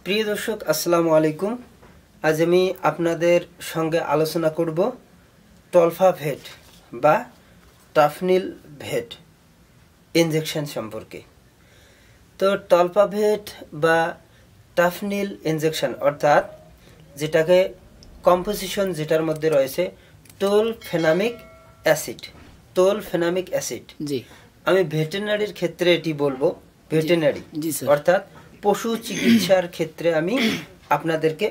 প্রিয় দর্শক আসসালামু আলাইকুম। আজ আমি আপনাদের সঙ্গে আলোচনা করব টলফাভেট বা টাফনিল ভেট ইনজেকশন সম্পর্কে। তো টলফাভেট বা টাফনিল ইনজেকশন অর্থাৎ যেটাকে কম্পোজিশন যেটার মধ্যে রয়েছে টোলফেনামিক অ্যাসিড। জি, আমি ভেটেরিনারির ক্ষেত্রে এটি বলবো, ভেটেরিনারি জি স্যার। অর্থাৎ পশু চিকিৎসার ক্ষেত্রে আমি আপনাদেরকে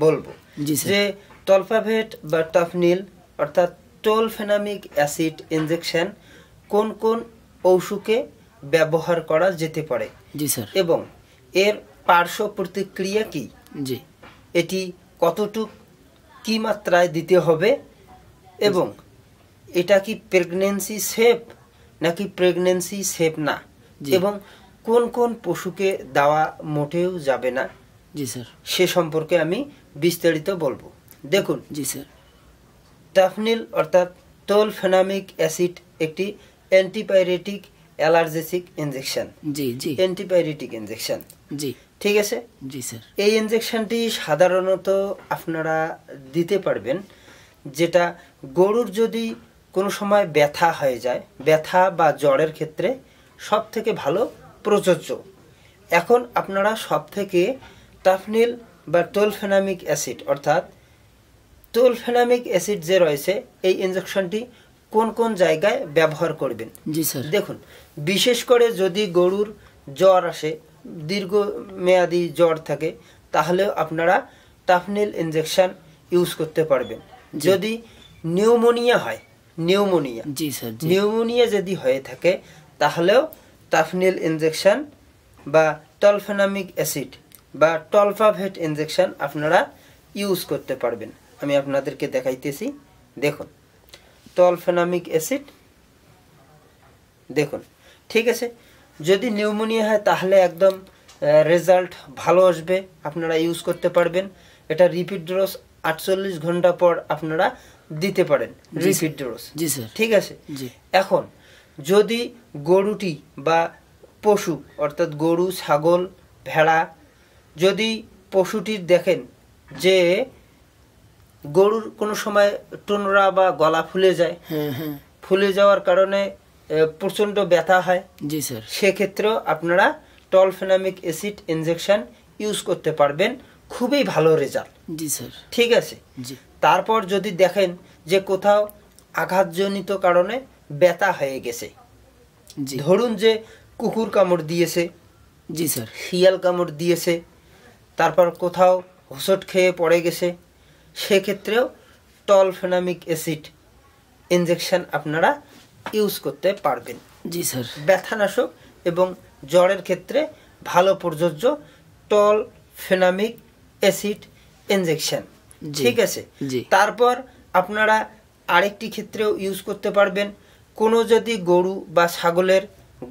বলবো জি স্যার। যে টলফাভেট বা টাফনিল অর্থাৎ টোলফেনামিক অ্যাসিড ইনজেকশন কোন কোন ঔষধে ব্যবহার করা যেতে পারে জি স্যার। এবং এর পার্শ্ব প্রতিক্রিয়া কি, জি, এটি কতটুক কি মাত্রায় দিতে হবে এবং এটা কি প্রেগন্যান্সি সেফ নাকি প্রেগন্যান্সি সেফ না, জি। এবং কোন কোন পশুকে দেওয়া মোটেও যাবে না জি স্যার। সে সম্পর্কে আমি বিস্তারিত বলবো। দেখুন, জি স্যার। টাফনিল অর্থাৎ টোলফেনামিক অ্যাসিড একটি অ্যান্টিপাইরেটিক অ্যালার্জেসিক ইনজেকশন। জি, জি, অ্যান্টিপাইরেটিক ইনজেকশন, জি, ঠিক আছে। জি স্যার। এই ইনজেকশনটি সাধারণত আপনারা দিতে পারবেন যেটা গরুর যদি কোনো সময় ব্যথা হয়ে যায়, ব্যথা বা জ্বরের ক্ষেত্রে সব থেকে ভালো প্রযোজ্য। এখন আপনারা সব থেকে টাফনিল বা টোলফেনামিক অ্যাসিড অর্থাৎ টোলফেনামিক অ্যাসিড যে রয়েছে এই ইনজেকশনটি কোন কোন জায়গায় ব্যবহার করবেন। জি স্যার। দেখুন, বিশেষ করে যদি গরুর জ্বর আসে, দীর্ঘমেয়াদী জ্বর থাকে, তাহলেও আপনারা টাফনিল ইনজেকশন ইউজ করতে পারবেন। যদি নিউমোনিয়া হয়, জি স্যার। জি, নিউমোনিয়া যদি হয়ে থাকে তাহলেও টাফনিল ইনজেকশন বা টলফেনামিক অ্যাসিড বা টলফাভেট ইনজেকশন আপনারা ইউজ করতে পারবেন। আমি আপনাদেরকে দেখাইতেছি। দেখুন, টলফেনামিক অ্যাসিড, দেখুন, ঠিক আছে। যদি নিউমোনিয়া হয় তাহলে একদম রেজাল্ট ভালো আসবে, আপনারা ইউজ করতে পারবেন। এটা রিপিট ডোজ 48 ঘন্টা পর আপনারা দিতে পারেন, রিপিট ডোজ। জি স্যার। ঠিক আছে। জি, এখন যদি গরুটি বা পশু অর্থাৎ গরু, ছাগল, ভেড়া, যদি পশুটির দেখেন যে গরুর কোনো সময় টোনরা বা গলা ফুলে যায়, হ্যাঁ, হ্যাঁ। ফুলে যাওয়ার কারণে প্রচণ্ড ব্যথা হয়, জি স্যার। সেক্ষেত্রেও আপনারা টলফেনামিক অ্যাসিড ইনজেকশন ইউজ করতে পারবেন, খুবই ভালো রেজাল্ট। জি স্যার। ঠিক আছে। জি, তারপর যদি দেখেন যে কোথাও আঘাতজনিত কারণে ব্যথা হয়ে গেছে, জি, ধরুন যে কুকুর কামড় দিয়েছে, জি স্যার। শিয়াল কামড় দিয়েছে, তারপর কোথাও হোঁচট খেয়ে পড়ে গেছে, সেক্ষেত্রেও টলফেনামিক অ্যাসিড ইনজেকশন আপনারা ইউজ করতে পারবেন। জি স্যার। ব্যথানাশক এবং জ্বরের ক্ষেত্রে ভালো প্রযোজ্য টলফেনামিক অ্যাসিড ইনজেকশন। জি, ঠিক আছে। জি, তারপর আপনারা আরেকটি ক্ষেত্রেও ইউজ করতে পারবেন, কোনো যদি গরু বা ছাগলের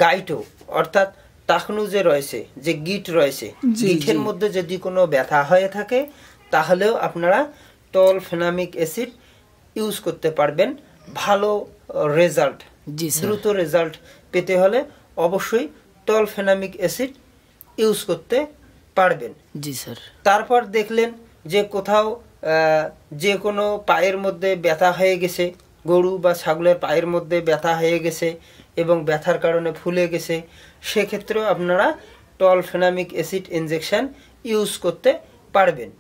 গাইটো অর্থাৎ টাকনু যে রয়েছে, যে গিট রয়েছে, জি, গিটের জি। মধ্যে যদি কোনো ব্যথা হয়ে থাকে তাহলেও আপনারা টলফেনামিক অ্যাসিড ইউজ করতে পারবেন। ভালো রেজাল্ট, জি স্যার। দ্রুত রেজাল্ট পেতে হলে অবশ্যই টলফেনামিক অ্যাসিড ইউজ করতে পারবেন। জি স্যার। তারপর দেখলেন যে কোথাও যে কোনো পায়ের মধ্যে ব্যথা হয়ে গেছে, গরু বা ছাগলের পায়ের মধ্যে ব্যথা হয়ে গেছে এবং ব্যথার কারণে ফুলে গেছে, সেক্ষেত্রেও আপনারা টলফেনামিক অ্যাসিড ইনজেকশন ইউজ করতে পারবেন।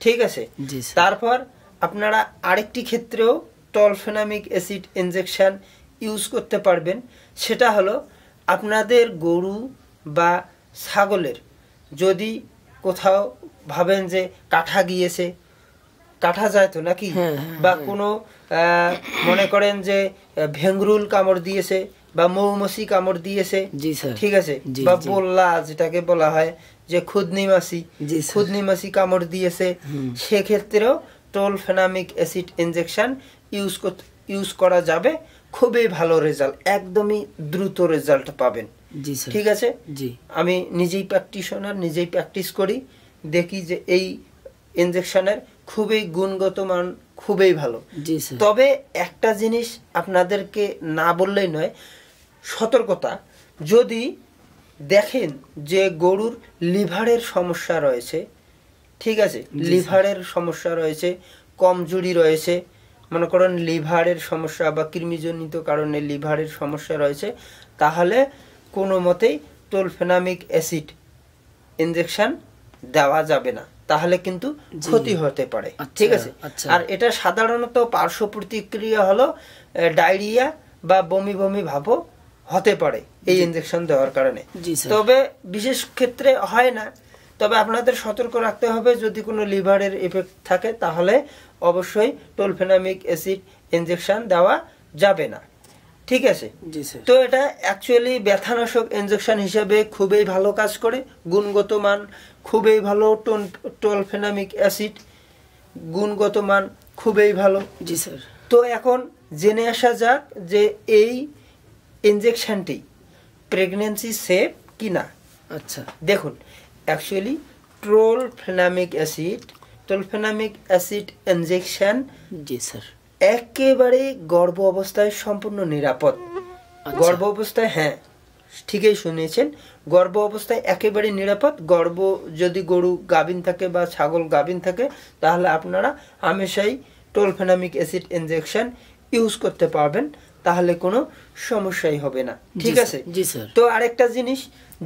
ঠিক আছে। জি স্যার। তারপর আপনারা আরেকটি ক্ষেত্রেও টলফেনামিক অ্যাসিড ইনজেকশন ইউজ করতে পারবেন, সেটা হলো আপনাদের গরু বা ছাগলের যদি কোথাও ভাবেন যে কাটা গিয়েছে, কাটা যায় তো নাকি, হ্যাঁ, হ্যাঁ, বা হ্যাঁ। কোনো মনে করেন যে ভেংরুল কামড় দিয়েছে বা মৌমাছি কামড় দিয়েছে, জি স্যার। ঠিক আছে, জি, বা জি। বল্লা যেটাকে বলা হয় যে খুদনি মাছি, জি স্যার। খুদনি মাছি কামড় দিয়েছে, সেক্ষেত্রেও টলফেনামিক অ্যাসিড ইনজেকশন ইউজ করা যাবে। খুবই ভালো রেজাল্ট, একদমই দ্রুত রেজাল্ট পাবেন। জি স্যার। ঠিক আছে। জি, আমি নিজেই প্র্যাকটিশনার, নিজেই প্র্যাকটিস করি, দেখি যে এই ইনজেকশনের খুবই গুণগত মান খুবই ভালো। জি স্যার। তবে একটা জিনিস আপনাদেরকে না বললেই নয়, সতর্কতা, যদি দেখেন যে গরুর লিভারের সমস্যা রয়েছে ঠিক আছে, লিভারের সমস্যা রয়েছে, কমজোরি রয়েছে, মনে করেন লিভারের সমস্যা বা কৃমিজনিত কারণে লিভারের সমস্যা রয়েছে, তাহলে কোনো মতেই টোলফেনামিক অ্যাসিড ইনজেকশন দেওয়া যাবে না, তাহলে কিন্তু ক্ষতি হতে পারে। ঠিক আছে, আর এটা সাধারণত পার্শ্ব প্রতিক্রিয়া হলো ডায়রিয়া বা বমি বমি ভাবও হতে পারে এই ইনজেকশন দেওয়ার কারণে। তবে বিশেষ ক্ষেত্রে হয় না, তবে আপনাদের সতর্ক রাখতে হবে, যদি কোনো লিভারের এফেক্ট থাকে তাহলে অবশ্যই টোলফেনামিক অ্যাসিড ইনজেকশন দেওয়া যাবে না। ঠিক আছে, তো এটা অ্যাকচুয়ালি ব্যথানাশক ইনজেকশন হিসেবে খুবই ভালো কাজ করে, গুণগত মান খুবই ভালো, টোলফেনামিক অ্যাসিড গুণগত মান খুবই ভালো। জি স্যার। তো এখন জেনে আসা যাক যে এই ইনজেকশনটি প্রেগন্যান্সি সেফ কিনা। আচ্ছা, দেখুন, অ্যাকচুয়ালি টোলফেনামিক অ্যাসিড ইনজেকশন, জি স্যার, একেবারে গর্ভ অবস্থায় সম্পূর্ণ নিরাপদ। গর্ভ অবস্থায়, হ্যাঁ ঠিকই শুনেছেন, গর্ভ অবস্থায় একেবারে নিরাপদ। গর্ভ যদি গরু গাভিন থাকে বা ছাগল গাভিন থাকে তাহলে আপনারা হামেশাই টোলফেনামিক অ্যাসিড ইনজেকশন ইউজ করতে পারবেন, তাহলে কোনো সমস্যাই হবে না। ঠিক আছে, জি স্যার। তো আরেকটা জিনিস,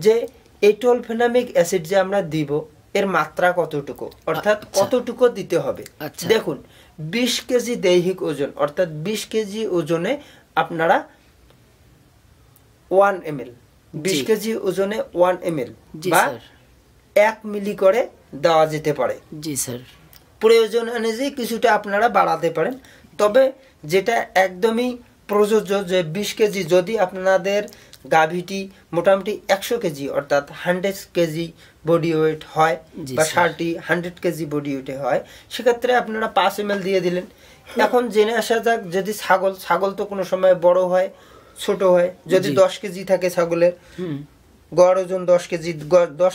যে এই টোলফেনামিক অ্যাসিড যে আমরা দিব এর মাত্রা কতটুকু, অর্থাৎ কতটুকু দিতে হবে। দেখুন, 20 কেজি দৈহিক ওজন, অর্থাৎ 20 কেজি ওজনে আপনারা 1 ml, 20 কেজি ওজনে 1 ml বা 1 মিলি করে দেওয়া যেতে পারে। জি স্যার। প্রয়োজন অনুযায়ী কিছুটা আপনারা বাড়াতে পারেন, তবে যেটা একদমই প্রযোজ্য যে 20 কেজি, যদি আপনাদের গাভীটি মোটামুটি 100 কেজি অর্থাৎ 100 কেজি বডি ওয়েট হয় বা 100 কেজি বডি ওয়েটে হয়, সেক্ষেত্রে আপনারা 5 ml দিয়ে দিলেন। এখন জেনে আসা যাক, যদি ছাগল তো কোনো সময় বড় হয় ছোট হয়, যদি 10 কেজি থাকে ছাগলের গড় ওজন 10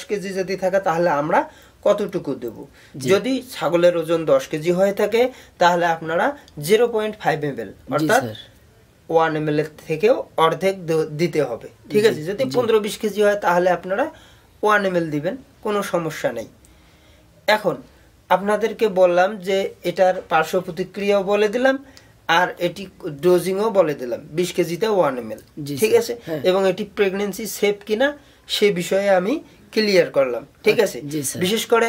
কেজি যদি থাকে তাহলে আমরা কতটুকু দেব। যদি ছাগলের ওজন 10 কেজি হয়ে থাকে তাহলে আপনারা 0.5 ml অর্থাৎ 1 ml এর থেকেও অর্ধেক দিতে হবে। ঠিক আছে, যদি 15-20 কেজি হয় তাহলে আপনারা 1 ml দিবেন, কোনো সমস্যা নেই। এখন আপনাদেরকে বললাম যে এটার পার্শ্ব প্রতিক্রিয়াও বলে দিলাম, আর এটি ডোজিংও বলে দিলাম, 20 কেজিতে 1 ml। ঠিক আছে, এবং এটি প্রেগন্যান্সি সেফ কিনা সে বিষয়ে আমি ক্লিয়ার করলাম। ঠিক আছে, বিশেষ করে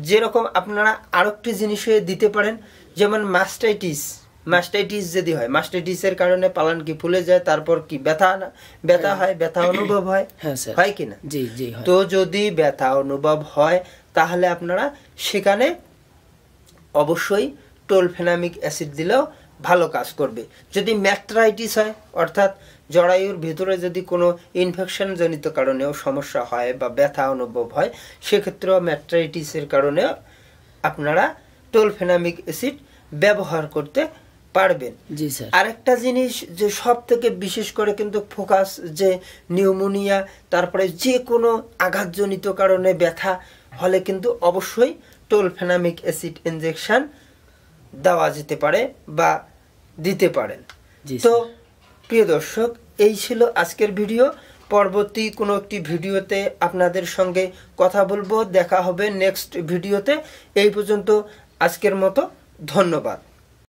যেরকম আপনারা আরেকটি জিনিস দিতে পারেন, যেমন মাস্টাইটিস যদি হয়, মাস্টাইটিসের কারণে পালানকি ফুলে যায়, তারপর কি ব্যথা হয়, ব্যথা অনুভব হয়, হয় কিনা? তো যদি ব্যথা অনুভব হয় তাহলে আপনারা সেখানে অবশ্যই টোলফেনামিক অ্যাসিড দিলেও ভালো কাজ করবে। যদি ম্যাস্টাইটিস হয়, অর্থাৎ জরায়ুর ভিতরে যদি কোনো ইনফেকশন জনিত কারণেও সমস্যা হয় বা ব্যথা অনুভব হয়, সেক্ষেত্রেও ম্যাস্টাইটিসের কারণে আপনারা টোলফেনামিক অ্যাসিড ব্যবহার করতে পারবেন। আরেকটা জিনিস, যে সব থেকে বিশেষ করে কিন্তু ফোকাস, যে নিউমোনিয়া, তারপরে যে কোনো আঘাতজনিত কারণে ব্যথা হলে কিন্তু অবশ্যই টোলফেনামিক অ্যাসিড ইনজেকশন দেওয়া যেতে পারে বা দিতে পারেন। তো প্রিয় দর্শক, এই ছিল আজকের ভিডিও। পরবর্তী কোনো একটি ভিডিওতে আপনাদের সঙ্গে কথা বলবো, দেখা হবে নেক্সট ভিডিওতে। এই পর্যন্ত আজকের মতো ধন্যবাদ।